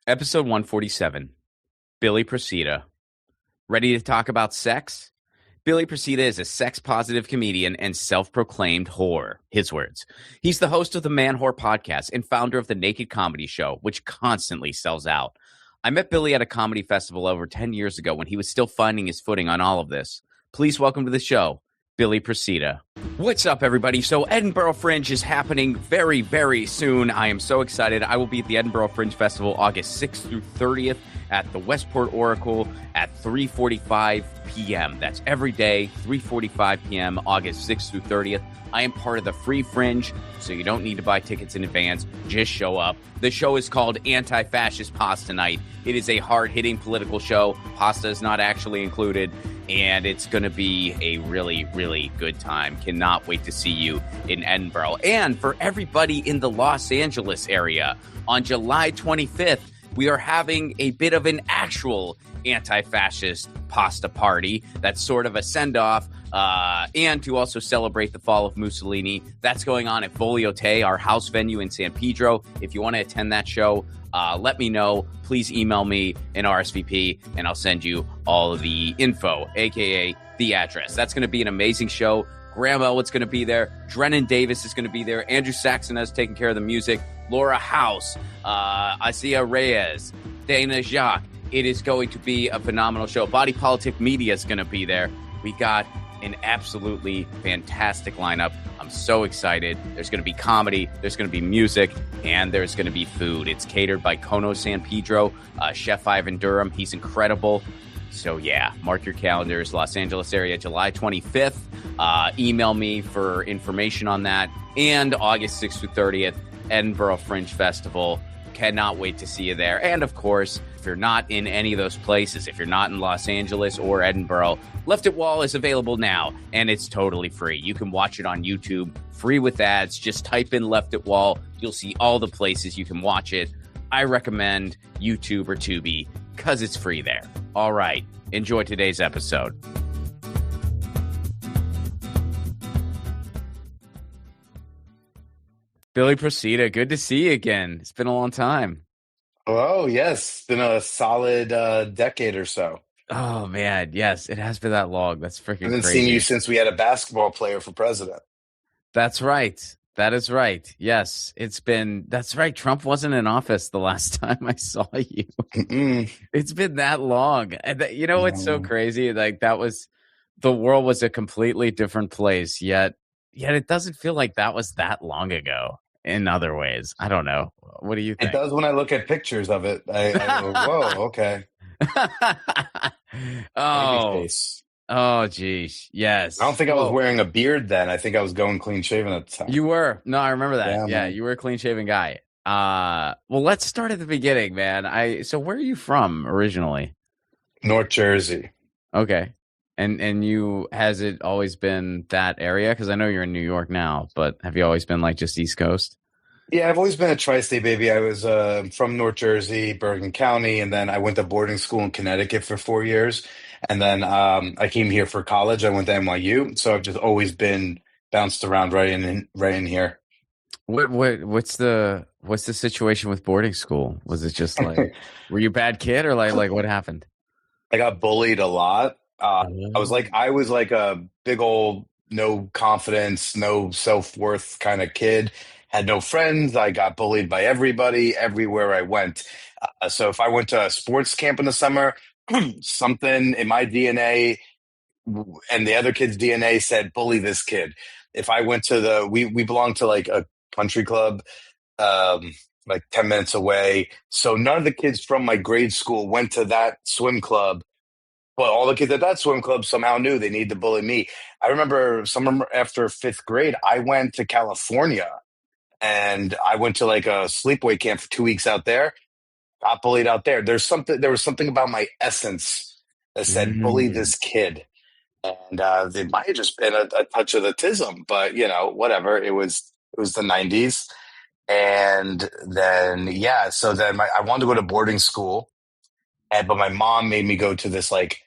Episode 147, Billy Procida. Ready to talk about sex? Billy Procida is a sex-positive comedian and self-proclaimed whore. His words. He's the host of the Manwhore podcast and founder of the Naked Comedy Show, which constantly sells out. I met Billy at a comedy festival over 10 years ago when he was still finding his footing on all of this. Please welcome to the show, Billy Procida. What's up, everybody? So Edinburgh Fringe is happening very, very soon. I am so excited. I will be at the Edinburgh Fringe Festival August 6th through 30th at the Westport Oracle at 3:45 p.m. That's every day, 3:45 p.m., August 6th through 30th. I am part of the free Fringe, so you don't need to buy tickets in advance. Just show up. The show is called Anti-Fascist Pasta Night. It is a hard-hitting political show. Pasta is not actually included, and it's going to be a really, really good time. Cannot wait to see you in Edinburgh. And for everybody in the Los Angeles area, on July 25th, we are having a bit of an actual anti-fascist pasta party. That's sort of a send-off, and to also celebrate the fall of Mussolini. That's going on at Volio Te, our house venue in San Pedro. If you want to attend that show, let me know. Please email me an RSVP, and I'll send you all of the info, a.k.a. the address. That's going to be an amazing show. Graham Elwood's going to be there. Drennan Davis is going to be there. Andrew Saxon is taking care of the music. Laura House, Asia Reyes, Dana Jacques. It is going to be a phenomenal show. Body Politic Media is going to be there. We got an absolutely fantastic lineup. I'm so excited. There's going to be comedy, there's going to be music, and there's going to be food. It's catered by Kono San Pedro, Chef Ivan Durham. He's incredible. So yeah, mark your calendars. Los Angeles area, July 25th. Email me for information on that. And August 6th through 30th, Edinburgh Fringe Festival. Cannot wait to see you there. And of course, if you're not in any of those places, if you're not in Los Angeles or Edinburgh, Left at Wall is available now, and it's totally free. You can watch it on YouTube, free with ads. Just type in Left at Wall. You'll see all the places you can watch it. I recommend YouTube or Tubi because it's free there. All right, enjoy today's episode. Billy Procida, good to see you again. It's been a long time. Oh, yes. It's been a solid decade or so. Oh, man. Yes, it has been that long. That's freaking crazy. I haven't seen you since we had a basketball player for president. That's right. That is right. Yes, that's right. Trump wasn't in office the last time I saw you. It's been that long. And what's so crazy? Like the world was a completely different place, yet it doesn't feel like that was that long ago. In other ways, I don't know. What do you think? It does when I look at pictures of it. I go, whoa, okay. Geez, yes. I don't think I was wearing a beard then. I think I was going clean shaven at the time. You were. No, I remember that. Yeah, you were a clean shaven guy. Well, let's start at the beginning, man. So where are you from originally? North Jersey. Okay. And has it always been that area? Because I know you're in New York now, but have you always been like just East Coast? Yeah, I've always been a tri-state baby. I was from North Jersey, Bergen County, and then I went to boarding school in Connecticut for 4 years. And then I came here for college. I went to NYU. So I've just always been bounced around right in here. What's the situation with boarding school? Was it just like, were you a bad kid or like what happened? I got bullied a lot. I was like a big old no confidence, no self-worth kind of kid. Had no friends. I got bullied by everybody everywhere I went. So if I went to a sports camp in the summer, something in my DNA and the other kid's DNA said, bully this kid. If I went to we belonged to like a country club, like 10 minutes away. So none of the kids from my grade school went to that swim club. But all the kids at that swim club somehow knew they needed to bully me. I remember summer after fifth grade, I went to California and I went to like a sleepaway camp for 2 weeks out there. Got bullied out there. There was something about my essence that said, bully this kid. And it might have just been a touch of the tism, but whatever. It was the 90s. And then, so then I wanted to go to boarding school. But my mom made me go to this like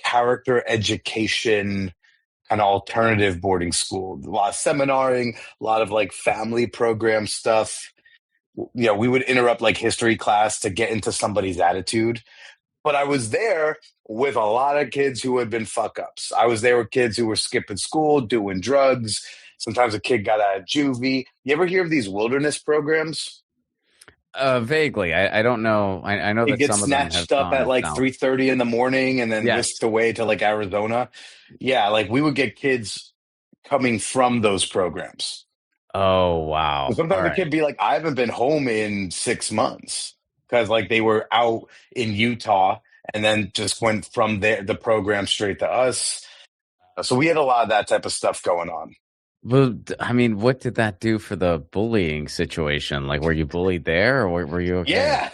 character education kind of alternative boarding school. A lot of seminaring, a lot of like family program stuff. we would interrupt like history class to get into somebody's attitude. But I was there with a lot of kids who had been fuck ups. I was there with kids who were skipping school, doing drugs. Sometimes a kid got out of juvie. You ever hear of these wilderness programs? Vaguely. I don't know. I know It that gets some of them have snatched up at gone like south. 3:30 in the morning and then Yes. whisked away to like Arizona. Yeah, like we would get kids coming from those programs. Oh, wow. All Sometimes the right. kid be like, I haven't been home in 6 months because like they were out in Utah and then just went from there the program straight to us. So we had a lot of that type of stuff going on. Well, I mean, what did that do for the bullying situation? Like, were you bullied there, or were you okay? Yeah.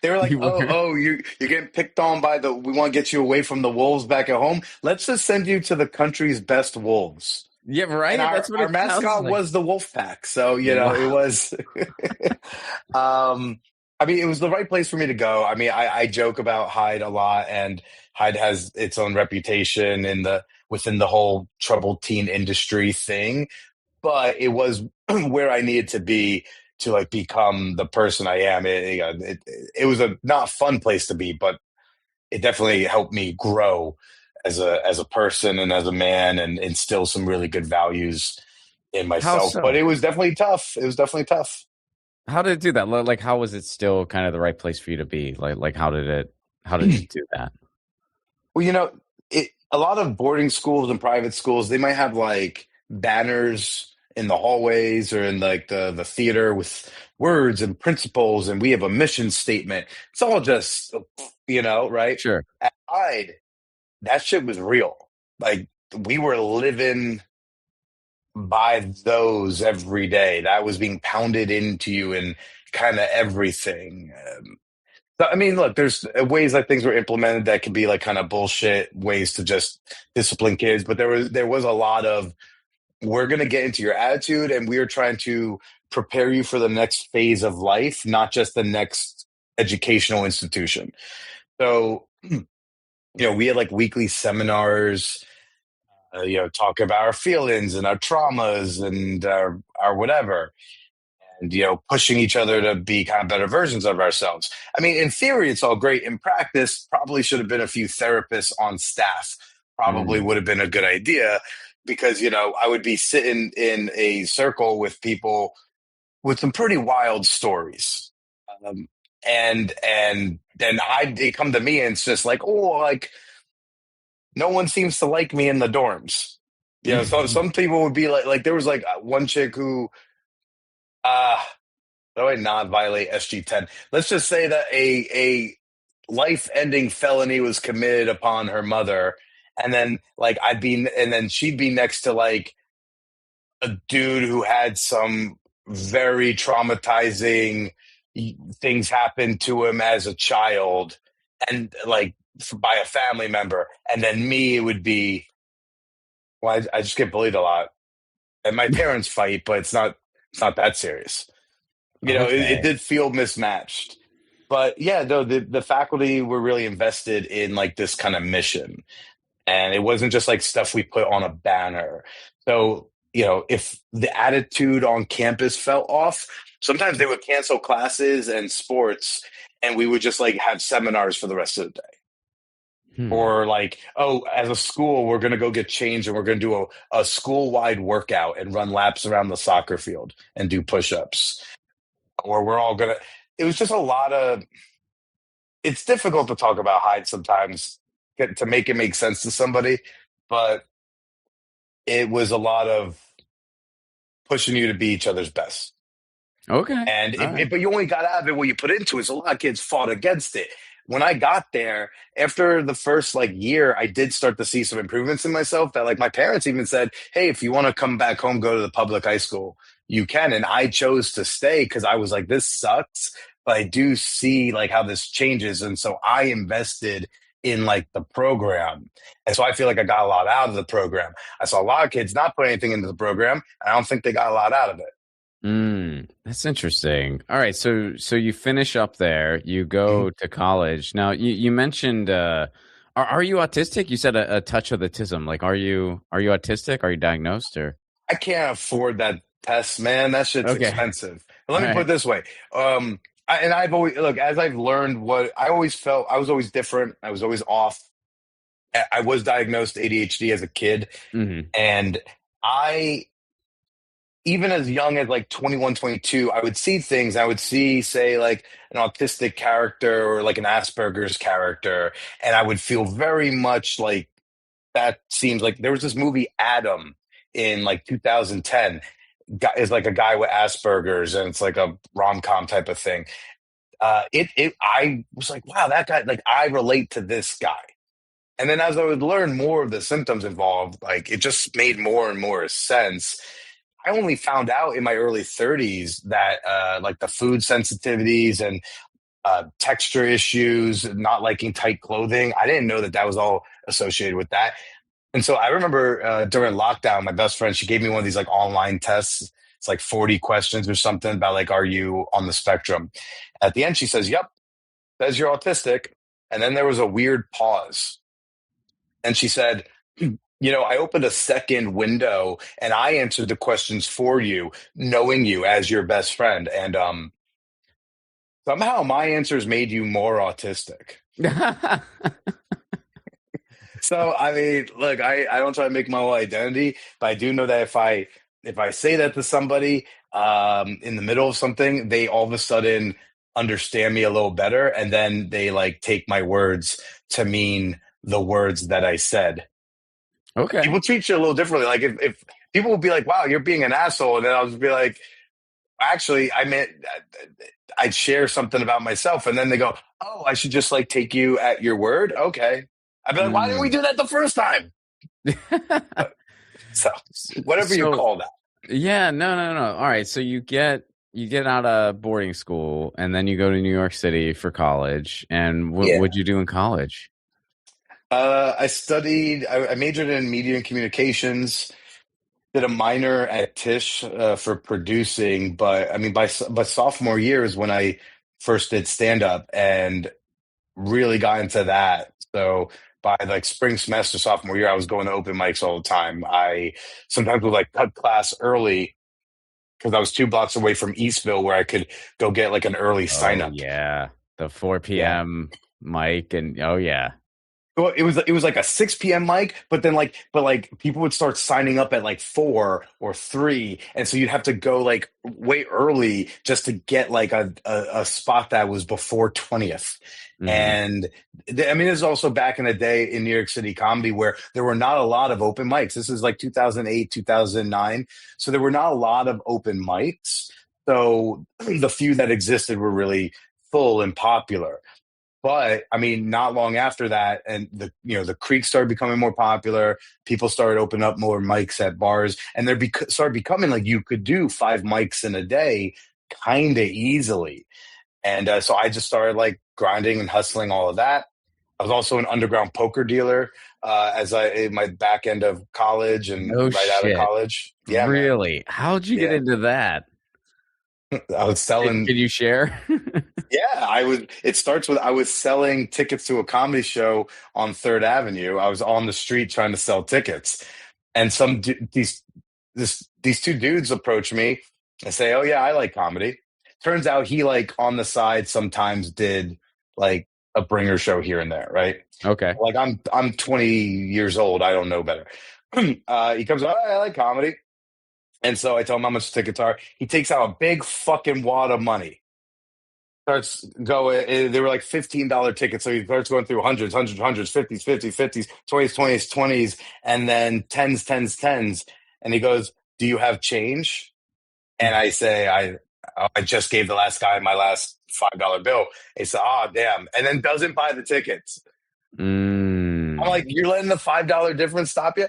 They were like, You oh, were. you're getting picked on by we want to get you away from the wolves back at home. Let's just send you to the country's best wolves. Yeah, And right. That's what our it sounds mascot like. was the wolf pack. So, it Wow. was, I mean, it was the right place for me to go. I mean, I joke about Hyde a lot, and Hyde has its own reputation within the whole troubled teen industry thing, but it was where I needed to be to like become the person I am. It was a not fun place to be, but it definitely helped me grow as a person and as a man, and instill some really good values in How myself. But so? it was definitely tough. It was definitely tough. How did it do that? Like, how was it still kind of the right place for you to be? Like, how did it do that? Well, a lot of boarding schools and private schools, they might have like banners in the hallways or in like the theater with words and principles, and we have a mission statement. It's all just, right? Sure. At Hyde, that shit was real. Like we were living by those every day. That was being pounded into you in kind of everything. So, I mean, look, there's ways that things were implemented that could be like kind of bullshit ways to just discipline kids, but there was a lot of we're going to get into your attitude and we are trying to prepare you for the next phase of life, not just the next educational institution. So, we had like weekly seminars, talk about our feelings and our traumas and our whatever, and pushing each other to be kind of better versions of ourselves. I mean, in theory it's all great. In practice, probably should have been a few therapists on staff. Probably Mm. would have been a good idea, because I would be sitting in a circle with people with some pretty wild stories, um, and then they come to me and it's just like, oh, like no one seems to like me in the dorms. So some people would be like there was like one chick who uh how do I not violate SG-10? Let's just say that a life-ending felony was committed upon her mother, and then and then she'd be next to like a dude who had some very traumatizing things happen to him as a child, and like by a family member, and then me, it would be, well, I just get bullied a lot, and my parents fight, but it's not that serious. It Okay. did feel mismatched. But yeah, no, the faculty were really invested in like this kind of mission. And it wasn't just like stuff we put on a banner. So, if the attitude on campus fell off, sometimes they would cancel classes and sports, and we would just like have seminars for the rest of the day. Hmm. Or like, oh, as a school, we're going to go get changed and we're going to do a school wide workout and run laps around the soccer field and do push ups. Or we're all going to, it was just a lot of, it's difficult to talk about Hyde sometimes to make it make sense to somebody, but it was a lot of pushing you to be each other's best. Okay. And All right. but you only got out of it what you put into it. So a lot of kids fought against it. When I got there, after the first like year, I did start to see some improvements in myself that like my parents even said, hey, if you want to come back home, go to the public high school, you can. And I chose to stay because I was like, this sucks, but I do see like how this changes. And so I invested in like the program. And so I feel like I got a lot out of the program. I saw a lot of kids not put anything into the program. And I don't think they got a lot out of it. That's interesting. All right, so you finish up there, you Mhm. go to college. Now you mentioned are you autistic? You said a touch of autism. Like are you autistic? Are you diagnosed or I can't afford that test, man. That shit's okay. expensive. let me put it Right. this way. And I've always look as I've learned what I always felt. I was always different. I was always off. I was diagnosed ADHD as a kid, Hmm. and I even as young as like 21, 22, I would see things. I would see, say, like an autistic character or like an Asperger's character, and I would feel very much like that seems like there was this movie Adam in like 2010 is like a guy with Asperger's and it's like a rom-com type of thing. I was like, wow, that guy, like I relate to this guy. And then as I would learn more of the symptoms involved, like it just made more and more sense. I only found out in my early 30s that like the food sensitivities and texture issues, not liking tight clothing, I didn't know that that was all associated with that. And so I remember during lockdown, my best friend, she gave me one of these like online tests. It's like 40 questions or something about like, are you on the spectrum? At the end, she says, yep, says you're autistic. And then there was a weird pause. And she said, I opened a second window and I answered the questions for you, knowing you as your best friend. And somehow my answers made you more autistic. So I mean, look, I don't try to make my whole identity, but I do know that if I say that to somebody in the middle of something, they all of a sudden understand me a little better, and then they like take my words to mean the words that I said. Okay. People treat you a little differently. Like if people will be like, "Wow, you're being an asshole," and then I'll just be like, "Actually, I meant I'd share something about myself," and then they go, "Oh, I should just like take you at your word." Okay, I'd be like, "Why didn't we Mm. do that the first time?" So whatever you So call that. yeah, no, no, no. All right, so you get out of boarding school and then you go to New York City for college. And what Yeah. what'd you do in college? I majored in media and communications, did a minor at Tisch for producing, but I mean, but sophomore year is when I first did stand up and really got into that. So by like spring semester sophomore year, I was going to open mics all the time. I sometimes would like cut class early because I was 2 blocks away from Eastville where I could go get like an early sign Oh up. yeah, the 4 Yeah. p.m. mic, and oh yeah. Well, it was like a 6 p.m. mic, but people would start signing up at like 4 or 3, and so you'd have to go like way early just to get like a spot that was before 20th. Hmm. And I mean, this is also back in the day in New York City comedy where there were not a lot of open mics. This is like 2008, 2009, so there were not a lot of open mics. So the few that existed were really full and popular. But I mean, not long after that, and the creek started becoming more popular. People started opening up more mics at bars, and started becoming like you could do 5 mics in a day, kind of easily. And so I just started like grinding and hustling all of that. I was also an underground poker dealer as I in my back end of college and No right out of shit. college. Yeah, man. Really? How'd you get Yeah, into that? I was selling. Can you share? Yeah, I was. It starts with I was selling tickets to a comedy show on Third Avenue. I was on the street trying to sell tickets, and these two dudes approach me and say, "Oh yeah, I like comedy." Turns out he like on the side sometimes did like a bringer show here and there, right? Okay. Like I'm 20 years old. I don't know better. He comes, "Oh, I like comedy," and so I tell him how much the tickets are. He takes out a big fucking wad of money, starts going. They were like $15 tickets, so he starts going through hundreds, fifties, 20s, and then tens. And he goes, "Do you have change?" And I say, I just gave the last guy my last $5 bill." He said, "Oh damn," and then doesn't buy the tickets. I'm Mm. like, "You're letting the $5 difference stop you?"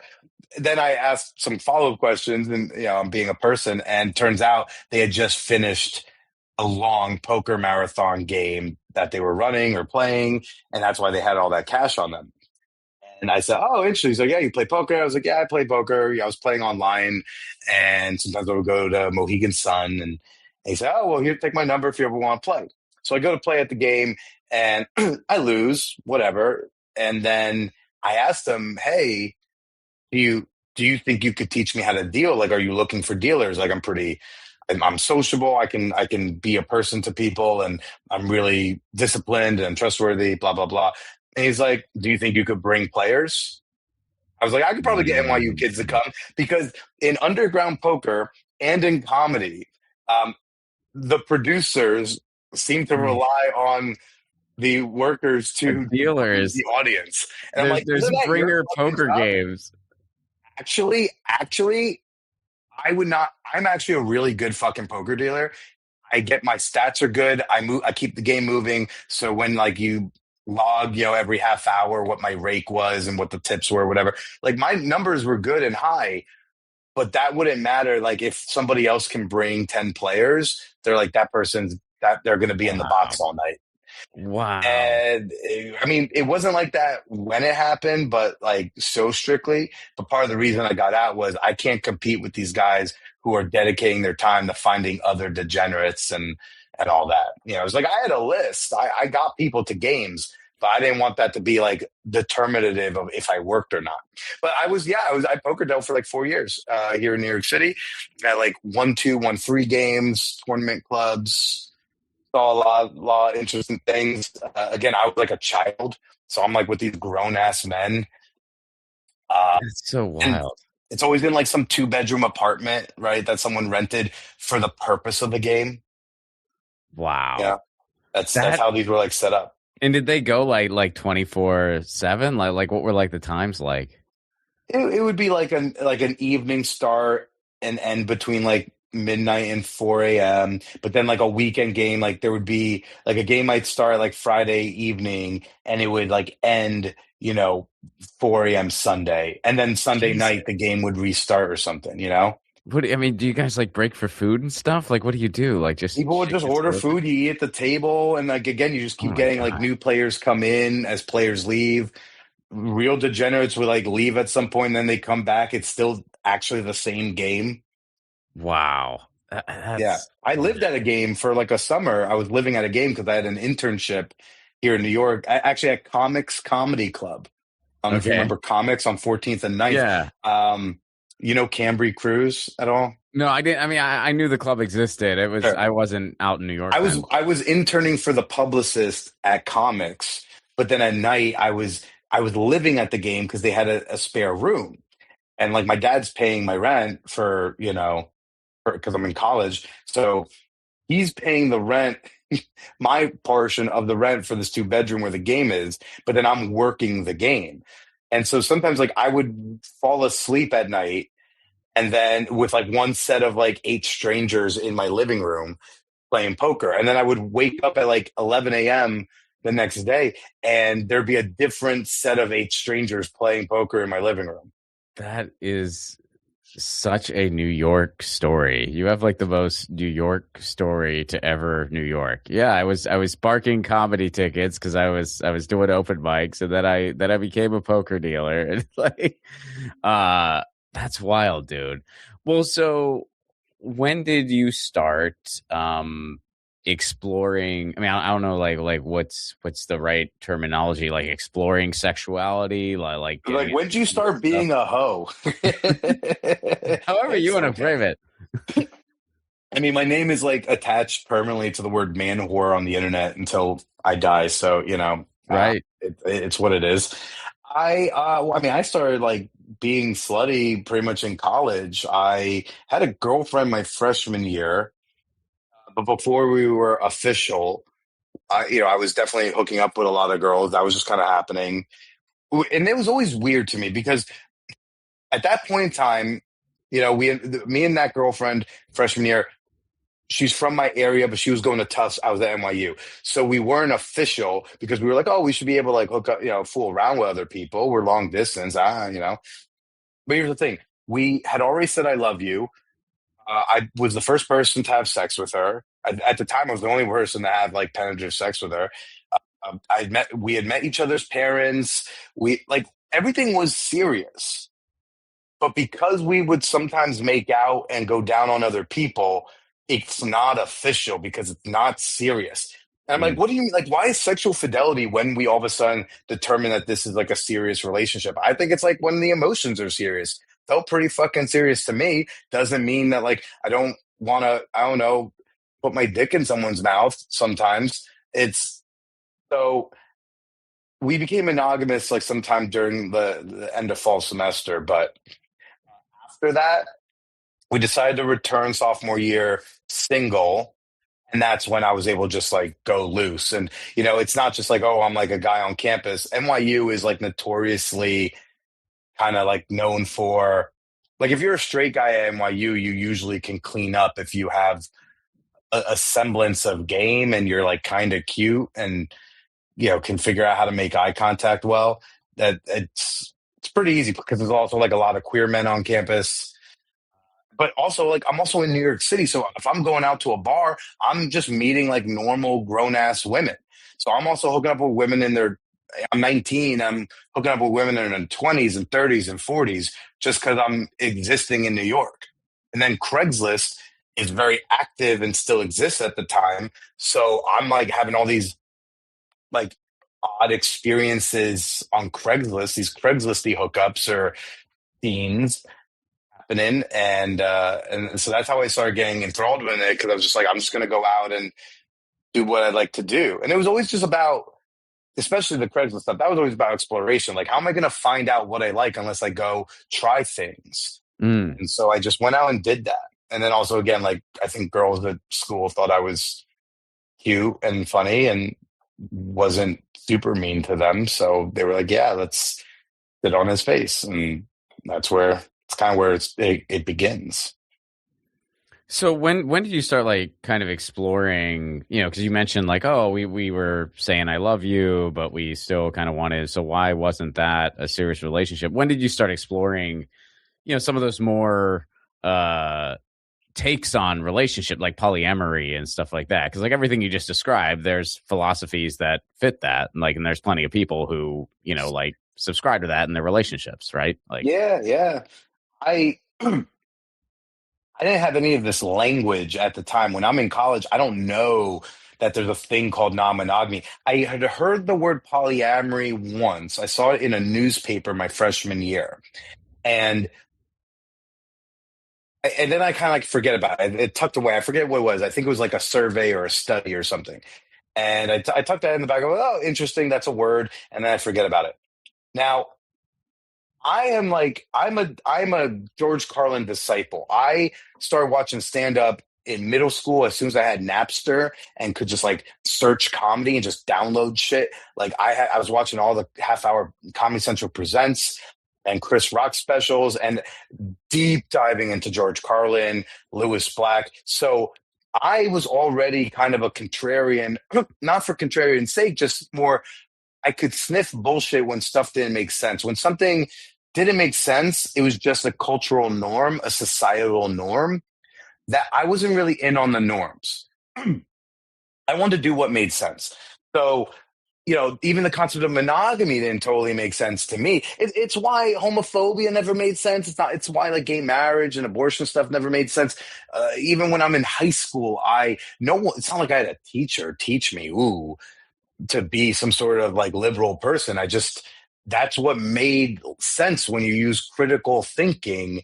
Then I asked some follow up questions, and I'm being a person, and turns out they had just finished a long poker marathon game that they were running or playing, and that's why they had all that cash on them. And I said, "Oh, interesting." He's like, "Yeah, you play poker?" I was like, "Yeah, I play poker. Yeah, I was playing online, and sometimes I would go to Mohegan Sun." And he said, "Oh, well, here, take my number if you ever want to play." So I go to play at the game, and I lose, whatever. And then I asked him, "Hey, do you think you could teach me how to deal? Like, are you looking for dealers? Like, I'm pretty." I'm sociable. I can be a person to people, and I'm really disciplined and trustworthy. Blah blah blah. And he's like, "Do you think you could bring players?" I was like, "I could probably get NYU kids to Mm. come because in underground poker and in comedy, um, the producers seem to rely on the workers to bring Dealers. the audience." And I'm There's like, there's "Isn't that your bringer fucking poker job?" games. Actually, I would not. I'm actually a really good fucking poker dealer. I get my stats are good. I move. I keep the game moving. So when like you log, every half hour what my rake was and what the tips were, whatever. Like my numbers were good and high, but that wouldn't matter. Like if somebody else can bring 10 players, they're like that person's that they're going to be in the Wow. box all night. Wow. And I mean, it wasn't like that when it happened, but like so strictly. But part of the reason I got out was I can't compete with these guys who are dedicating their time to finding other degenerates and all that. It was like I had a list. I got people to games, but I didn't want that to be like determinative of if I worked or not. But I poker dealt for like 4 years here in New York City at like 1-2, 1-3 games, tournament clubs, saw a lot of interesting things. Again, I was like a child, so I'm like with these grown ass men, That's so and wild. it's always been like some 2-bedroom apartment, right? That someone rented for the purpose of the game. Yeah, Wow. that's That how these were like set up. and did they go like 24/7? Like what were like the times like? It would be like an evening start and end between like midnight and 4 a.m. But then like a weekend game, like there would be like a game might start like Friday evening and it would like end, 4 a.m. Sunday. And then Sunday Jesus. night the game would restart or something. I mean, do you guys like break for food and stuff? Like what do you do? Like just People would shit just gets order broken? food, you eat at the table, and like again, you just Oh keep my getting like God. new players come in as players leave. Real degenerates would like leave at some point, and then they come back. It's still actually the same game. Wow. Yeah. That's I lived at a game for like a summer. I was living at a game because I had an internship here in New York. Actually at Comics Comedy Club. If you okay. remember Comics on 14th and Ninth. Yeah. Cambry Cruise at all? No, I didn't. I mean, I knew the club existed. Sure. I wasn't out in New I York was then. I was interning for the publicist at Comics, but then at night I was living at the game because they had a spare room. And like my dad's paying my rent for, because I'm in college. So he's paying the rent, my portion of the rent for this 2-bedroom where the game is, but then I'm working the game. And so sometimes like I would fall asleep at night and then with like one set of like 8 strangers in my living room playing poker. And then I would wake up at like 11 a.m. the next day and there'd be a different set of 8 strangers playing poker in my living room. That is such a New York story. You have like the most New York story to ever New York. Yeah, I was sparking comedy tickets because I was doing open mics, and then I became a poker dealer. And like, uh, that's wild, dude. Well, so when did you start exploring? I mean, I don't know, like what's the right terminology? Like exploring sexuality, like Like, getting when'd you into start stuff. being a hoe? However you It's want to frame okay. it, I mean, my name is like attached permanently to the word Manwhore on the internet until I die. So, right? it's what it is. I started like being slutty pretty much in college. I had a girlfriend my freshman year, but before we were official, I was definitely hooking up with a lot of girls. That was just kind of happening. And it was always weird to me because at that point in time, me and that girlfriend freshman year, she's from my area, but she was going to Tufts. I was at NYU. So we weren't official because we were like, oh, we should be able to like hook up, fool around with other. We're long distance. But here's the thing. We had already said, I love you. I was the first person to have sex with her. At the time, I was the only person to have like penetrative sex with her. We had met each other's parents. We like everything was serious. But because we would sometimes make out and go down on other people, it's not official because it's not serious. And I'm like, Mm, what do you mean? Like, why is sexual fidelity when we all of a sudden determine that this is like a serious relationship? I think it's like when the emotions are serious. Felt pretty fucking serious to me. Doesn't mean that like I don't want to, I don't know, put my dick in someone's mouth sometimes. It's so we became monogamous like sometime during the end of fall semester, but after that, we decided to return sophomore year single. And that's when I was able to just like go loose. And, it's not just like, oh, I'm like a guy on campus. NYU is like notoriously kind of like known for, like, if you're a straight guy at NYU, you usually can clean up if you have a semblance of game and you're like kind of cute and, can figure out how to make eye contact well. That it's pretty easy because there's also like a lot of queer men on campus, but also like I'm also in New York City. So if I'm going out to a bar, I'm just meeting like normal grown ass women. So I'm also hooking up with women I'm 19. I'm hooking up with women in their 20s and 30s and 40s just because I'm existing in New York. And then Craigslist is very active and still exists at the time. So I'm like having all these like odd experiences on Craigslist, these Craigslisty hookups or scenes happening, and so that's how I started getting enthralled with it because I was just like, I'm just going to go out and do what I like to do, and it was always just about, especially the Craigslist stuff. That was always about exploration. Like, how am I going to find out what I like unless I go try things? Mm. And so I just went out and did that. And then also again, like I think girls at school thought I was cute and funny and wasn't super mean to them, so they were like, "Yeah, let's sit on his face," and that's where it's kind of where it begins. So when did you start like kind of exploring, because you mentioned like, oh, we were saying I love you, but we still kind of wanted, so why wasn't that a serious relationship? When did you start exploring, some of those more takes on relationship like polyamory and stuff like that? Because like everything you just described, there's philosophies that fit that, and there's plenty of people who, like subscribe to that in their relationships, right? Like, Yeah. I I didn't have any of this language at the time. When I'm in college, I don't know that there's a thing called non-monogamy. I had heard the word polyamory once. I saw it in a newspaper my freshman year. And and then I kind of like forget about it. It tucked away. I forget what it was. I think it was like a survey or a study or something. And I tucked that in the back. Of, oh, interesting. That's a word. And then I forget about it. Now, I'm a George Carlin disciple. I started watching stand up in middle school as soon as I had Napster and could just like search comedy and just download shit. Like I was watching all the half hour Comedy Central presents and Chris Rock specials and deep diving into George Carlin, Lewis Black. So I was already kind of a contrarian, not for contrarian's sake, just more I could sniff bullshit when stuff didn't make sense. When something didn't make sense, it was just a cultural norm, a societal norm that I wasn't really in on the norms. I wanted to do what made sense. So, even the concept of monogamy didn't totally make sense to me. It's why homophobia never made sense. It's why like gay marriage and abortion stuff never made sense. Even when I'm in high school, it's not like I had a teacher teach me, ooh, to be some sort of like liberal person. That's what made sense when you use critical thinking.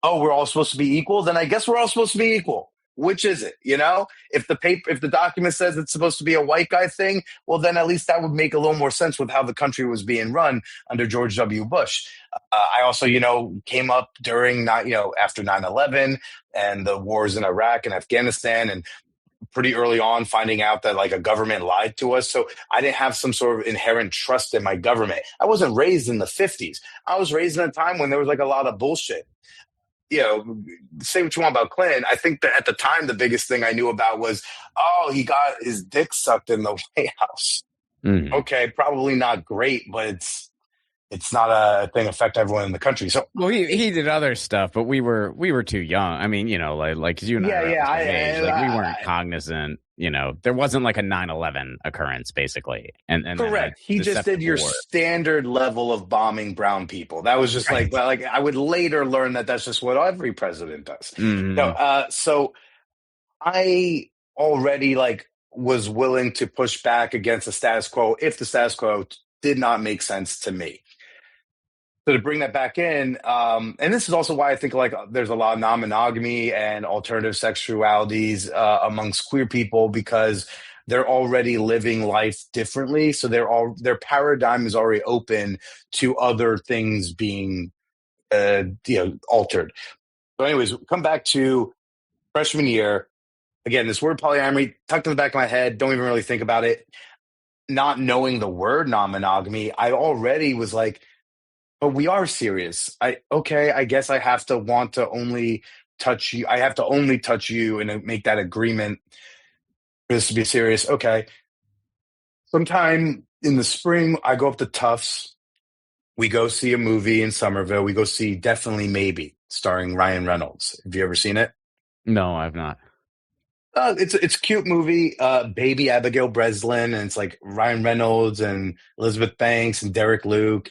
Oh, we're all supposed to be equal. Then I guess we're all supposed to be equal. Which is it? If the document says it's supposed to be a white guy thing, well, then at least that would make a little more sense with how the country was being run under George W. Bush. I also, came up during, after 9/11 and the wars in Iraq and Afghanistan and pretty early on finding out that like a government lied to us. So I didn't have some sort of inherent trust in my government. I wasn't raised in the 50s. I was raised in a time when there was like a lot of bullshit. Say what you want about Clinton. I think that at the time, the biggest thing I knew about was, oh, he got his dick sucked in the White House. mm. Okay, probably not great, but it's not a thing affect everyone in the country. So, Well, he did other stuff, but we were too young. I mean, like 'cause you and I are yeah, at the same age. Like we weren't cognizant. There wasn't like a 9/11 occurrence, basically. And correct. He just did your standard level of bombing brown people. That was just right. like I would later learn that that's just what every president does. Mm-hmm. No, so I already like was willing to push back against the status quo if the status quo did not make sense to me. So to bring that back in, and this is also why I think like there's a lot of non-monogamy and alternative sexualities amongst queer people because they're already living life differently. So their paradigm is already open to other things being altered. So, anyways, come back to freshman year. Again, this word polyamory tucked in the back of my head. Don't even really think about it. Not knowing the word non-monogamy, I already was like, but we are serious. I guess I have to want to only touch you. I have to only touch you and make that agreement for this to be serious. Okay. Sometime in the spring, I go up to Tufts. We go see a movie in Somerville. We go see Definitely Maybe, starring Ryan Reynolds. Have you ever seen it? No, I've not. It's a cute movie. Baby Abigail Breslin, and it's like Ryan Reynolds and Elizabeth Banks and Derek Luke.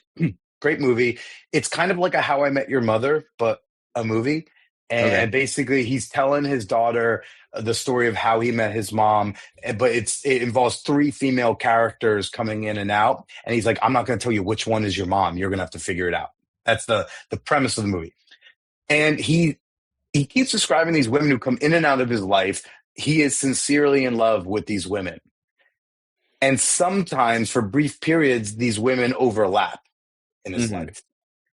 Great movie. It's kind of like a How I Met Your Mother, but a movie. Okay. And basically, he's telling his daughter the story of how he met his mom, but it involves three female characters coming in and out. And he's like, I'm not going to tell you which one is your mom. You're going to have to figure it out. That's the premise of the movie. And he keeps describing these women who come in and out of his life. He is sincerely in love with these women. And sometimes for brief periods, these women overlap in his life.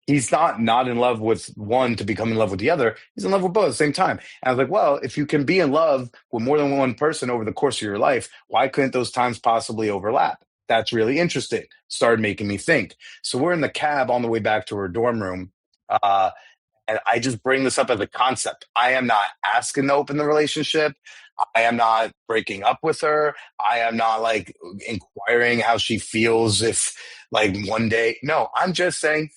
He's not in love with one to become in love with the other. He's in love with both at the same time. And I was like, well, if you can be in love with more than one person over the course of your life, why couldn't those times possibly overlap? That's really interesting. Started making me think. So we're in the cab on the way back to her dorm room. And I just bring this up as a concept. I am not asking to open the relationship. I am not breaking up with her. I am not like inquiring how she feels if like one day. No, I'm just saying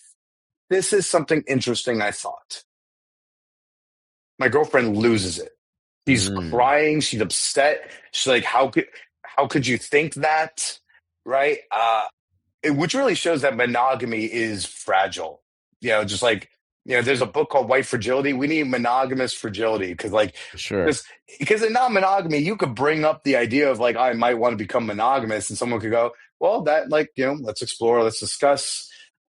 this is something interesting. I thought my girlfriend loses it. She's crying. She's upset. She's like, how could you think that? Right. Which really shows that monogamy is fragile. Just like, there's a book called White Fragility. We need monogamous fragility Sure. because in non-monogamy, you could bring up the idea of like, I might want to become monogamous, and someone could go, well, that let's explore, let's discuss.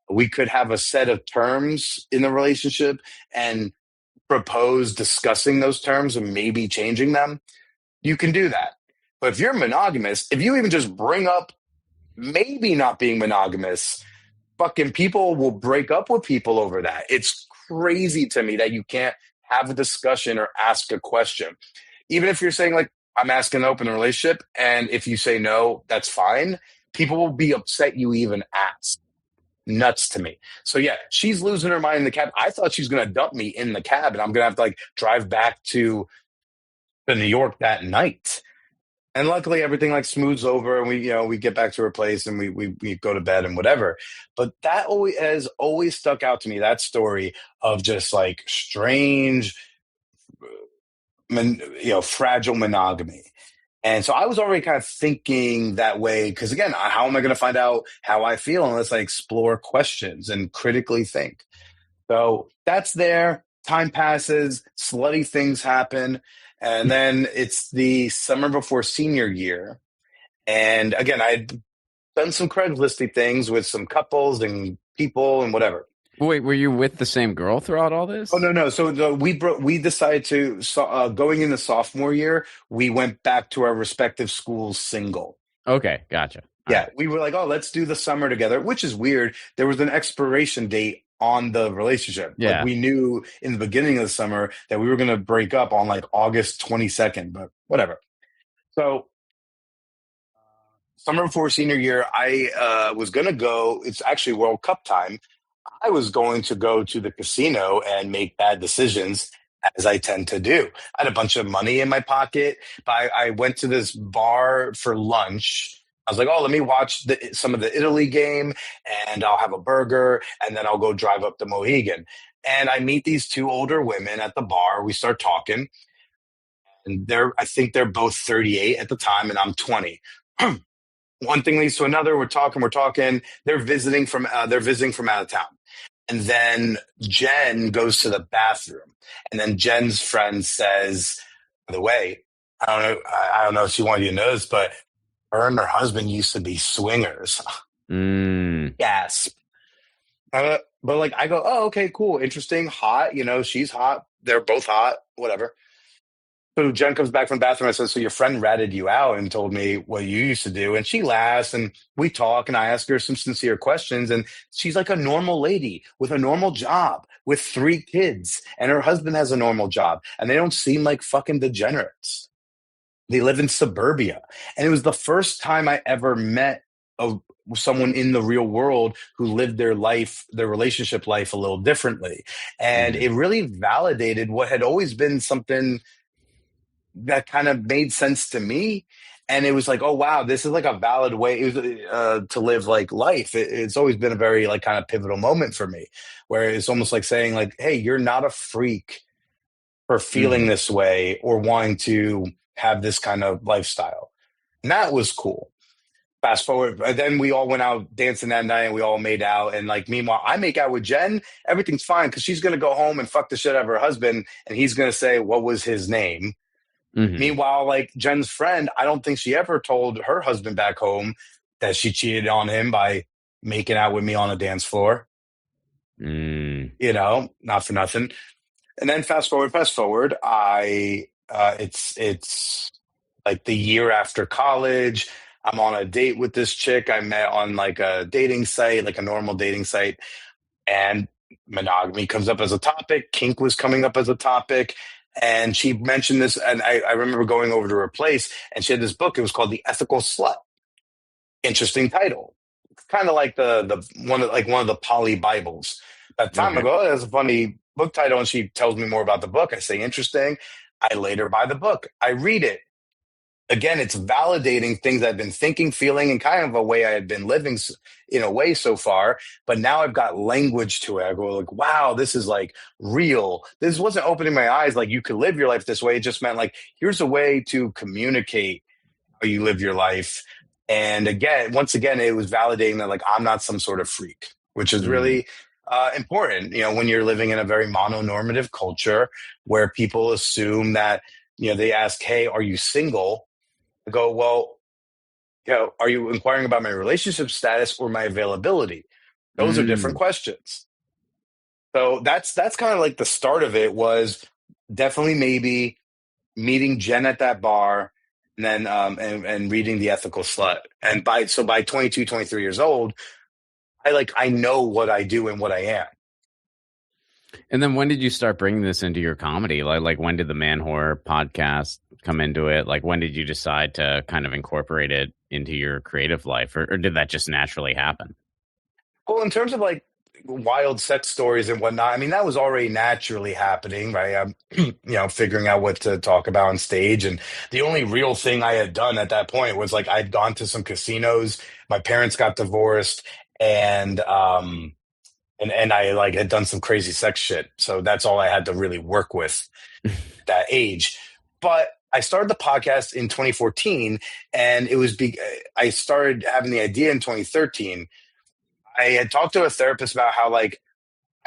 We could have a set of terms in the relationship and propose discussing those terms and maybe changing them. You can do that. But if you're monogamous, if you even just bring up maybe not being monogamous, fucking people will break up with people over that. It's crazy to me that you can't have a discussion or ask a question. Even if you're saying like, I'm asking to open a relationship, and if you say no, that's fine. People will be upset you even ask. Nuts to me. So yeah, she's losing her mind in the cab. I thought she was going to dump me in the cab and I'm going to have to like drive back to New York that night. And luckily everything like smooths over and we get back to her place and we go to bed and whatever. But that has always stuck out to me, that story of just like strange, fragile monogamy. And so I was already kind of thinking that way because, again, how am I going to find out how I feel unless I explore questions and critically think? So that's there. Time passes, slutty things happen. And then it's the summer before senior year. And again, I'd done some Craigslisty things with some couples and people and whatever. Wait, were you with the same girl throughout all this? Oh, no. So we decided to, going into sophomore year, we went back to our respective schools single. Okay, gotcha. Yeah, right. We were like, oh, let's do the summer together, which is weird. There was an expiration date on the relationship. Yeah. Like we knew in the beginning of the summer that we were going to break up on like August 22nd, but whatever. So summer before senior year, I was going to go. It's actually World Cup time. I was going to go to the casino and make bad decisions, as I tend to do. I had a bunch of money in my pocket, but I went to this bar for lunch. I was like, oh, let me watch some of the Italy game, and I'll have a burger, and then I'll go drive up to Mohegan. And I meet these two older women at the bar. We start talking, and I think they're both 38 at the time, and I'm 20. One thing leads to another. We're talking. They're visiting from out of town. And then Jen goes to the bathroom. And then Jen's friend says, by the way, I don't know if she wanted you to know this, but her and her husband used to be swingers. Gasp. But like I go, oh, okay, cool, interesting, hot. She's hot. They're both hot. Whatever. So Jen comes back from the bathroom. I said, so your friend ratted you out and told me what you used to do. And she laughs and we talk and I ask her some sincere questions. And she's like a normal lady with a normal job with 3 kids. And her husband has a normal job. And they don't seem like fucking degenerates. They live in suburbia. And it was the first time I ever met a, someone in the real world who lived their life, their relationship life a little differently. And Mhm. it really validated what had always been something that kind of made sense to me. And it was like, oh wow, this is like a valid way to live like life. It's always been a very like kind of pivotal moment for me, where it's almost like saying like, hey, you're not a freak for feeling Mhm. this way or wanting to have this kind of lifestyle. And that was cool. Fast forward, then we all went out dancing that night and we all made out. And like, meanwhile, I make out with Jen. Everything's fine because she's going to go home and fuck the shit out of her husband. And he's going to say, what was his name? Mhm. Meanwhile, like Jen's friend, I don't think she ever told her husband back home that she cheated on him by making out with me on a dance floor. Mm. Not for nothing. And then fast forward, it's like the year after college. I'm on a date with this chick I met on like a dating site, like a normal dating site, and monogamy comes up as a topic. Kink was coming up as a topic. And she mentioned this, and I remember going over to her place, and she had this book. It was called The Ethical Slut. Interesting title. Kind of like one of the Poly Bibles. At the time, I Okay. go, oh, that's a funny book title, and she tells me more about the book. I say, interesting. I later buy the book. I read it. Again, it's validating things I've been thinking, feeling, and kind of a way I had been living in a way so far. But now I've got language to it. I go like, wow, this is like real. This wasn't opening my eyes like you could live your life this way. It just meant like, here's a way to communicate how you live your life. And again, once again, it was validating that like I'm not some sort of freak, which is Mhm. really important, when you're living in a very mononormative culture where people assume that, they ask, hey, are you single? I go, well, are you inquiring about my relationship status or my availability? Those are different Mm. questions. So that's kind of like the start of it was definitely maybe meeting Jen at that bar and then and reading The Ethical Slut. And by 22, 23 years old, I know what I do and what I am. And then when did you start bringing this into your comedy? Like when did the Manwhore podcast come into it? Like when did you decide to kind of incorporate it into your creative life, or did that just naturally happen? Well, in terms of like wild sex stories and whatnot, I mean, that was already naturally happening, right? I'm, figuring out what to talk about on stage. And the only real thing I had done at that point was like I'd gone to some casinos. My parents got divorced, and and I like had done some crazy sex shit. So that's all I had to really work with at that age. But I started the podcast in 2014, and I started having the idea in 2013. I had talked to a therapist about how like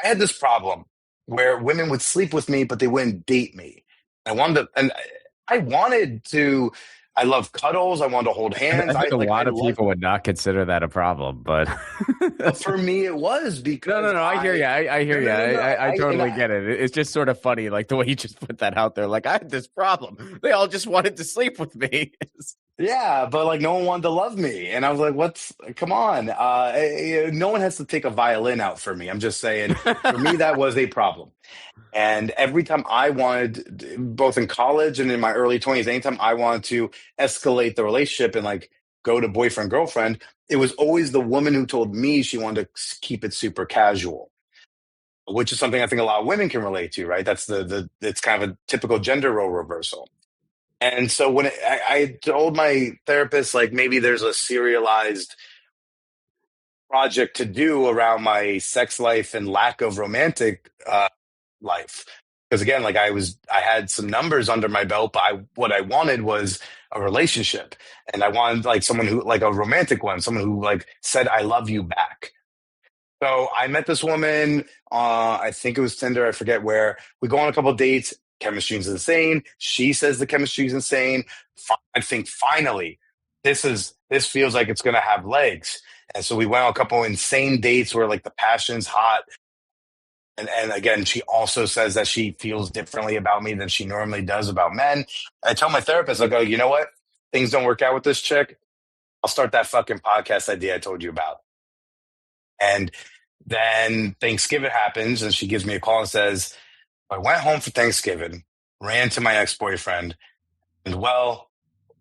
I had this problem where women would sleep with me, but they wouldn't date me. I wanted to. I love cuddles. I wanted to hold I hands. think a I lot of like. people would not consider that a problem, but But for me, it was no, because no, no. I hear you. I hear no, you. no, no, no. I And totally get it. It's just sort of funny, like the way you just put that out there. Like I had this problem. They all just wanted to sleep with me. yeah, but like no one wanted to love me, and I was like, "What's? Come on!" No one has to take a violin out for me. I'm just saying, for me, that was a problem. And every time I wanted, both in college and in my early 20s, anytime I wanted to escalate the relationship and like go to boyfriend, girlfriend, it was always the woman who told me she wanted to keep it super casual, which is something I think a lot of women can relate to, right? That's it's kind of a typical gender role reversal. And so I told my therapist, like, maybe there's a serialized project to do around my sex life and lack of romantic life. Because again, like I had some numbers under my belt, but what I wanted was a relationship, and I wanted like someone who, like a romantic one, someone who like said "I love you" back. So I met this woman. I think it was Tinder. I forget where. We go on a couple of dates. Chemistry's insane. She says the chemistry's insane. I think finally, this feels like it's going to have legs. And so we went on a couple insane dates where like the passion's hot. And again, she also says that she feels differently about me than she normally does about men. I tell my therapist, I go, you know what? Things don't work out with this chick. I'll start that fucking podcast idea I told you about. And then Thanksgiving happens and she gives me a call and says, I went home for Thanksgiving, ran to my ex-boyfriend, and well,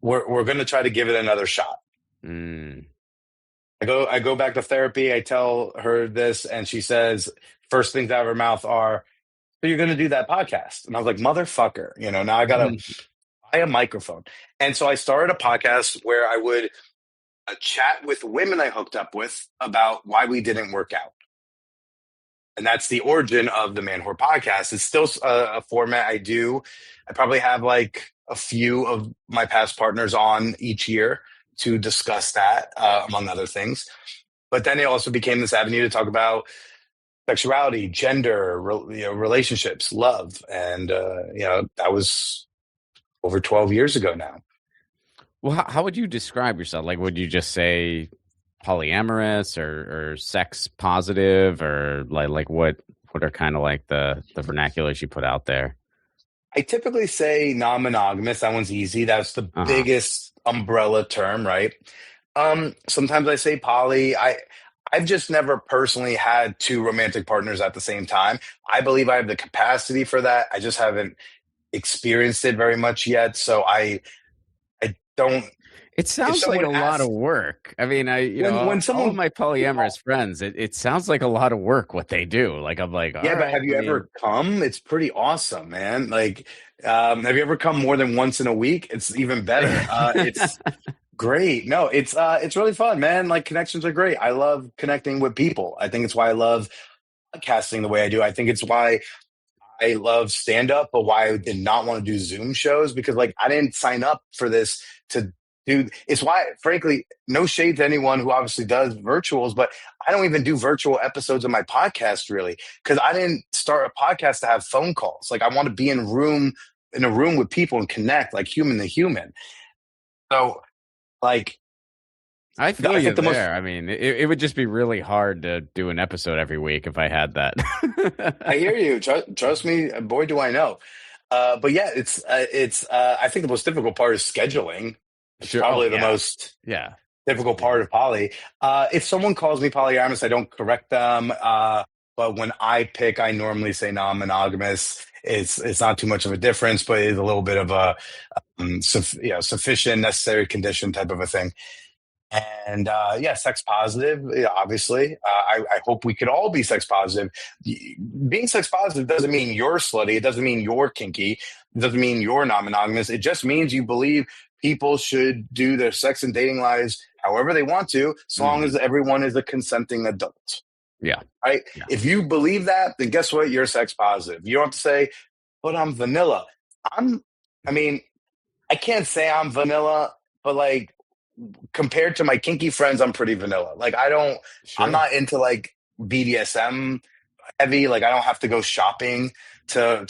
we're going to try to give it another shot. Mm. I go back to therapy. I tell her this, and she says, first things out of her mouth are, so you're going to do that podcast. And I was like, motherfucker, now I got to buy a microphone. And so I started a podcast where I would chat with women I hooked up with about why we didn't work out. And that's the origin of the Manwhore podcast. It's still a format I do. I probably have like a few of my past partners on each year to discuss that, among other things. But then it also became this avenue to talk about sexuality, gender, relationships, love. And, that was over 12 years ago now. Well, how would you describe yourself? Like, would you just say polyamorous or sex positive, or like what are kind of like the vernaculars you put out there? I typically say non-monogamous. That one's easy. That's the biggest umbrella term, right? Sometimes I say poly. I've just never personally had two romantic partners at the same time. I believe I have the capacity for that. I just haven't experienced it very much yet. So I don't. It sounds like a lot of work. I mean, when all of my polyamorous friends, it sounds like a lot of work what they do. Like, I'm like, yeah, but have you ever come? It's pretty awesome, man. Like, have you ever come more than once in a week? It's even better. It's great. No, it's really fun, man. Like, connections are great. I love connecting with people. I think it's why I love podcasting the way I do. I think it's why I love stand-up, but why I did not want to do Zoom shows, because like I didn't sign up for this to do. It's why, frankly, no shade to anyone who obviously does virtuals, but I don't even do virtual episodes of my podcast really, because I didn't start a podcast to have phone calls. Like I want to be in a room with people and connect like human to human. So like, I feel you there. I mean, it would just be really hard to do an episode every week if I had that. I hear you. Trust me, boy, do I know. But yeah, it's. I think the most difficult part is scheduling. It's probably the most difficult part of poly. If someone calls me polyamorous, I don't correct them. But when I pick, I normally say non-monogamous. It's not too much of a difference, but it's a little bit of a sufficient, necessary condition type of a thing. And sex positive, obviously. I hope we could all be sex positive. Being sex positive doesn't mean you're slutty. It doesn't mean you're kinky. It doesn't mean you're non-monogamous. It just means you believe people should do their sex and dating lives however they want to, as long as everyone is a consenting adult. Yeah. Right? Yeah. If you believe that, then guess what? You're sex positive. You don't have to say, but I'm vanilla. I can't say I'm vanilla, but like, compared to my kinky friends, I'm pretty vanilla. Like I'm not into like BDSM heavy. Like I don't have to go shopping to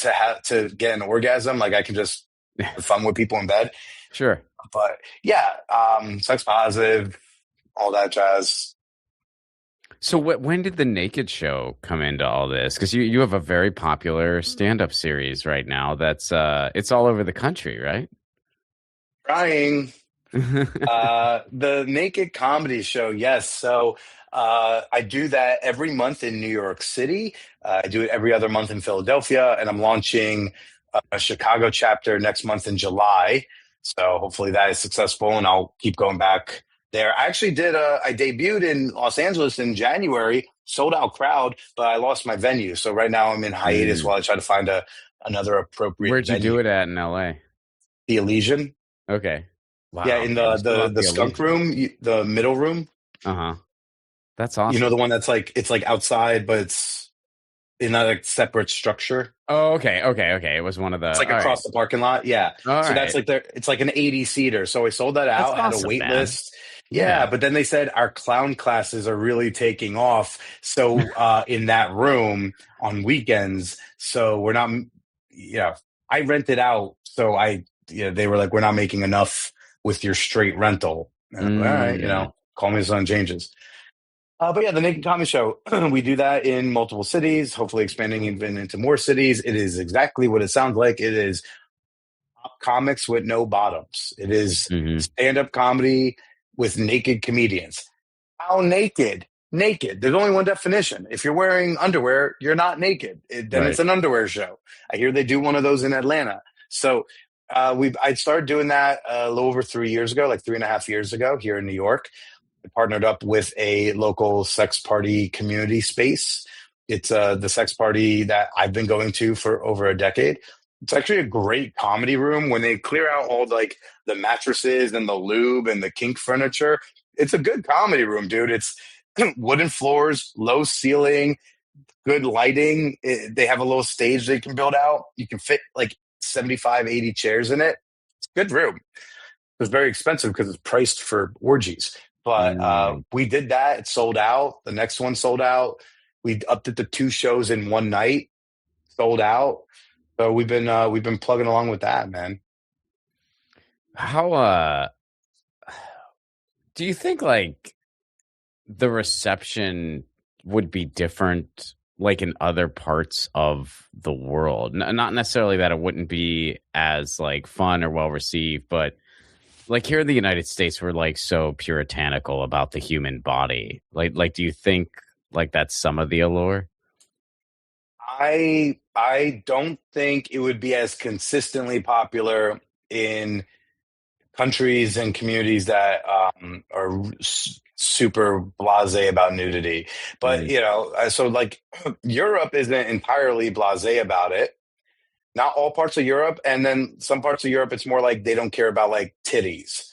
get an orgasm. Like I can just have fun with people in bed. Sure. But yeah, sex positive, all that jazz. So when did the Naked Show come into all this? Because you have a very popular stand-up series right now that's it's all over the country, right? Trying. The Naked Comedy Show, yes. So I do that every month in New York City. I do it every other month in Philadelphia, and I'm launching a Chicago chapter next month in July. So hopefully that is successful, and I'll keep going back there. I actually I debuted in Los Angeles in January, sold out crowd, but I lost my venue. So right now I'm in hiatus while I try to find another appropriate Where'd you venue. do it at in LA? The Elysian. Okay. Wow. Yeah, in the skunk room, the middle room. That's awesome. You know, the one that's like, it's like outside, but it's in a separate structure. Oh, okay. It was one of the. It's like across the parking lot. Yeah. That's like it's like an 80-seater. So I sold that out. Had a wait list. Yeah, but then they said our clown classes are really taking off. So in that room on weekends, so we're not. Yeah, I rented out. So they were like, we're not making enough with your straight rental. And I'm like, all right, call me as something changes. But yeah, the Naked Comedy Show, we do that in multiple cities, hopefully expanding even into more cities. It is exactly what it sounds like. It is comics with no bottoms. It is Hmm. stand-up comedy with naked comedians. How naked? Naked. There's only one definition. If you're wearing underwear, you're not naked. Then it's Right. an underwear show. I hear they do one of those in Atlanta. So I started doing that a little over 3 years ago, like 3.5 years ago here in New York. I partnered up with a local sex party community space. It's the sex party that I've been going to for over a decade. It's actually a great comedy room. When they clear out all like the mattresses and the lube and the kink furniture, it's a good comedy room, dude. It's wooden floors, low ceiling, good lighting. They have a little stage they can build out. You can fit like 75, 80 chairs in it. It's a good room. It's very expensive because it's priced for orgies. But Mm. we did that. It sold out. The next one sold out. We upped it to 2 shows in one night. Sold out. So we've been plugging along with that, man. How do you think like the reception would be different like in other parts of the world? Not necessarily that it wouldn't be as like fun or well received, but like here in the United States, we're like so puritanical about the human body. Like, do you think like that's some of the allure? I don't think it would be as consistently popular in countries and communities that are super blasé about nudity. But Mm, so like Europe isn't entirely blasé about it. Not all parts of Europe, and then some parts of Europe, it's more like they don't care about like titties,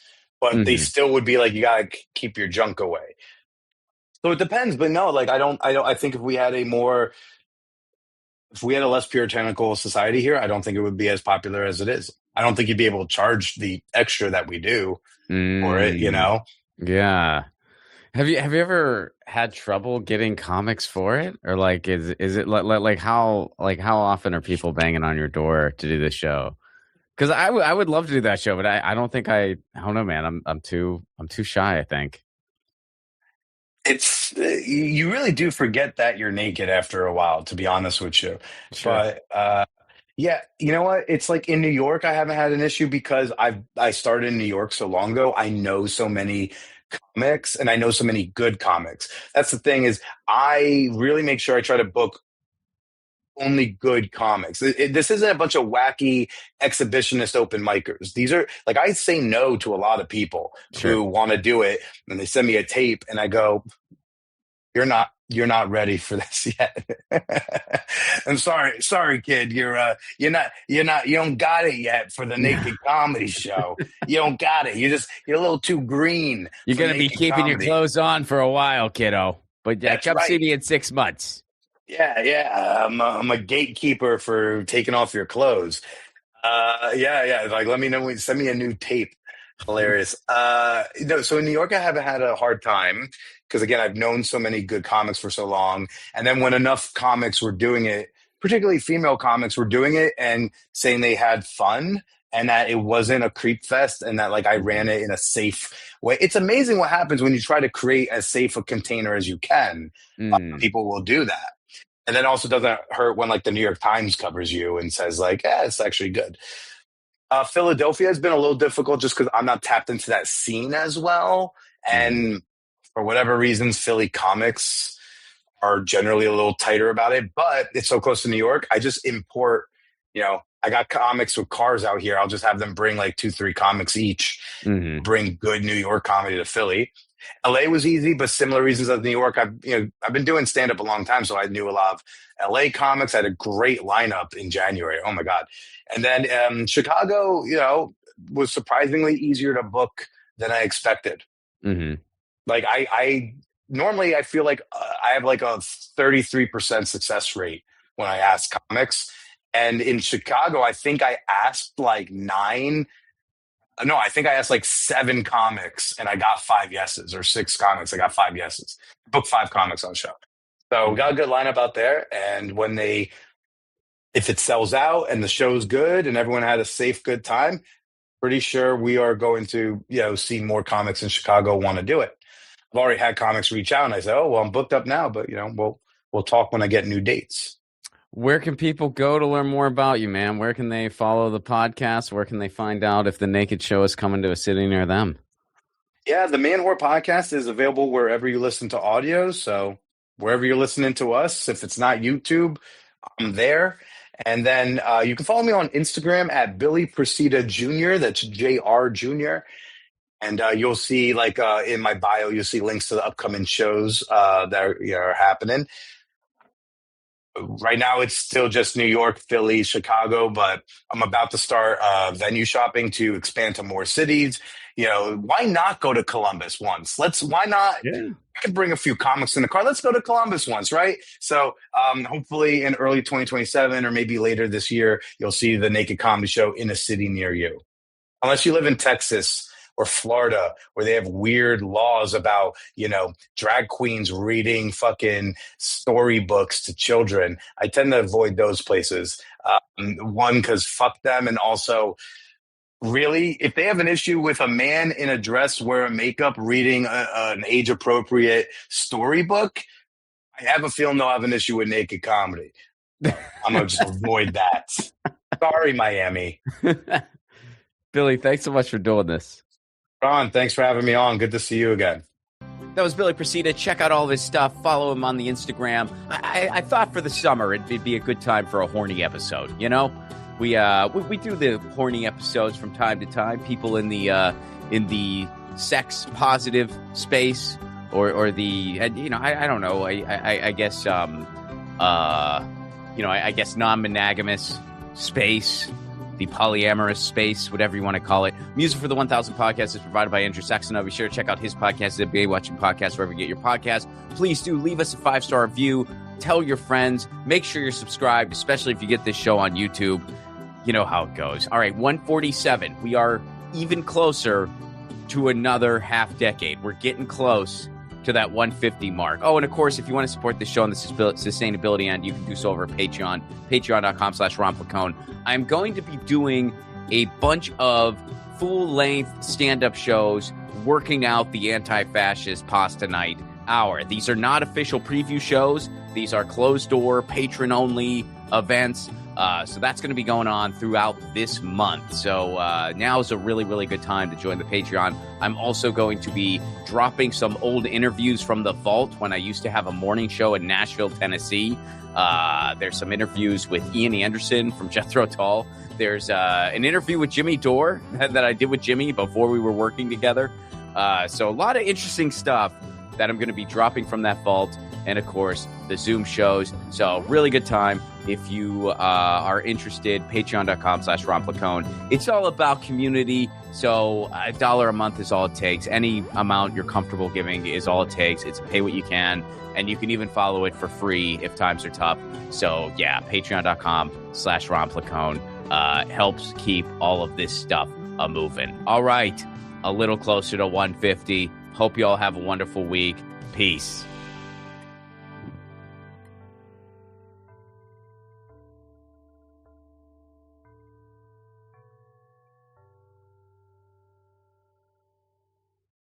but they hmm. still would be like you gotta keep your junk away. So it depends, but no, like I think if we had a less puritanical society here, I don't think it would be as popular as it is. I don't think you'd be able to charge the extra that we do for it, you Mm, know? yeah. Have you ever had trouble getting comics for it, or like is it like how often are people banging on your door to do this show? Because I would love to do that show, but I don't think I don't know, man. I'm too shy, I think. It's you really do forget that you're naked after a while, to be honest with you. Sure, But yeah, you know what? It's like in New York, I haven't had an issue because I started in New York so long ago. I know so many comics and I know so many good comics. That's the thing is I really make sure I try to book only good comics. This isn't a bunch of wacky exhibitionist open micers. These are like I say no to a lot of people sure. who want to do it and they send me a tape and I go, you're not ready for this yet. I'm sorry, kid. You don't got it yet for the Yeah. naked comedy show. You don't got it. You're a little too green You're for gonna be naked keeping your comedy. clothes on for a while, kiddo. But That's come see right. me in 6 months. Yeah. I'm a gatekeeper for taking off your clothes. Yeah. Like, let me know. Send me a new tape. Hilarious. No, so in New York, I haven't had a hard time because again, I've known so many good comics for so long. And then when enough comics were doing it, particularly female comics were doing it and saying they had fun and that it wasn't a creep fest and that like I ran Mhm. it in a safe way. It's amazing what happens when you try to create as safe a container as you can. Mm, People will do that. And then also doesn't hurt when like the New York Times covers you and says like, yeah, it's actually good. Philadelphia has been a little difficult just because I'm not tapped into that scene as well. mm, And for whatever reasons, Philly comics are generally a little tighter about it, but it's so close to New York. I just import, I got comics with cars out here. I'll just have them bring like two, three comics each, mhm, bring good New York comedy to Philly. LA was easy, but similar reasons as New York. I've been doing stand up a long time, so I knew a lot of LA comics. I had a great lineup in January. Oh my god! And then Chicago, was surprisingly easier to book than I expected. mhm. Like I normally I feel like I have like a 33% success rate when I ask comics, and in Chicago, I think I asked like nine. No, I think I asked like seven comics and I got five yeses, or six comics. I got five yeses. Booked five comics on the show. So we got a good lineup out there. And if it sells out and the show's good and everyone had a safe, good time, pretty sure we are going to, see more comics in Chicago want to do it. I've already had comics reach out, and I say, "Oh, well, I'm booked up now, but we'll talk when I get new dates." Where can people go to learn more about you, man? Where can they follow the podcast? Where can they find out if the Naked Show is coming to a city near them? Yeah, the Manwhore podcast is available wherever you listen to audio. So wherever you're listening to us, if it's not YouTube, I'm there. And then you can follow me on Instagram at Billy Procida Jr. That's JR Jr. And you'll see, like in my bio, you'll see links to the upcoming shows that are happening. Right now, it's still just New York, Philly, Chicago, but I'm about to start venue shopping to expand to more cities. Why not go to Columbus once? Why not? Yeah. I could bring a few comics in the car. Let's go to Columbus once, right? So hopefully in early 2027 or maybe later this year, you'll see the Naked Comedy Show in a city near you. Unless you live in Texas or Florida, where they have weird laws about, drag queens reading fucking storybooks to children. I tend to avoid those places. One, because fuck them. And also, really, if they have an issue with a man in a dress wearing makeup reading an age-appropriate storybook, I have a feeling they'll have an issue with naked comedy. I'm going to just avoid that. Sorry, Miami. Billy, thanks so much for doing this. Ron, thanks for having me on. Good to see you again. That was Billy Procida. Check out all of his stuff. Follow him on the Instagram. I thought for the summer it'd be a good time for a horny episode. We do the horny episodes from time to time. People in the sex positive space or the I don't know. I guess I guess non-monogamous space. The polyamorous space, whatever you want to call it. Music for the 1000 podcast is provided by Andrew Saxon. Be sure to check out his podcast at NBA Watching Podcast, wherever you get your podcast. Please do leave us a 5-star review. Tell your friends. Make sure you're subscribed, especially if you get this show on YouTube. You know how it goes. All right, 147. We are even closer to another half decade. We're getting close to that 150 mark. Oh, and of course, if you want to support the show on the sustainability end, you can do so over at Patreon, patreon.com/Ron Placone. I'm going to be doing a bunch of full-length stand-up shows working out the anti-fascist pasta night hour. These are not official preview shows. These are closed-door, patron-only events. So that's going to be going on throughout this month. So now is a really, really good time to join the Patreon. I'm also going to be dropping some old interviews from the vault when I used to have a morning show in Nashville, Tennessee. There's some interviews with Ian Anderson from Jethro Tull. There's an interview with Jimmy Dore that I did with Jimmy before we were working together. So a lot of interesting stuff that I'm going to be dropping from that vault. And, of course, the Zoom shows. So really good time. If you are interested, patreon.com/Ron Placone. It's all about community. So $1 a month is all it takes. Any amount you're comfortable giving is all it takes. It's pay what you can. And you can even follow it for free if times are tough. So, yeah, patreon.com/Ron Placone helps keep all of this stuff moving. All right, a little closer to 150. Hope you all have a wonderful week. Peace.